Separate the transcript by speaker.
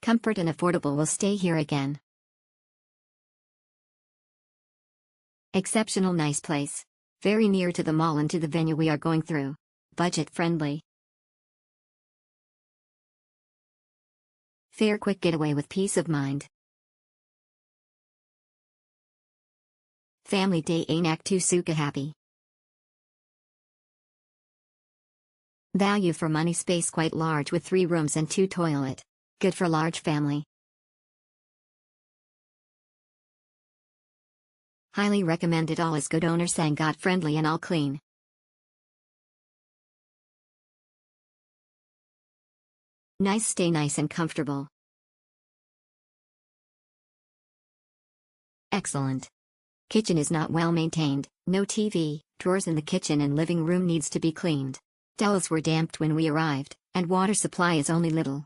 Speaker 1: Comfort and affordable will stay here again. Exceptional nice place. Very near to the mall and to the venue we are going through. Budget friendly. Fair quick getaway with peace of mind. Family day Anak 2 Suka happy. Value for money space quite large with 3 rooms and 2 toilet. Good for large family. Highly recommended, all is good, owner Sangat friendly and all clean. Nice stay nice and comfortable. Excellent. Kitchen is not well maintained, no TV, drawers in the kitchen and living room needs to be cleaned. Towels were damped when we arrived, and water supply is only little.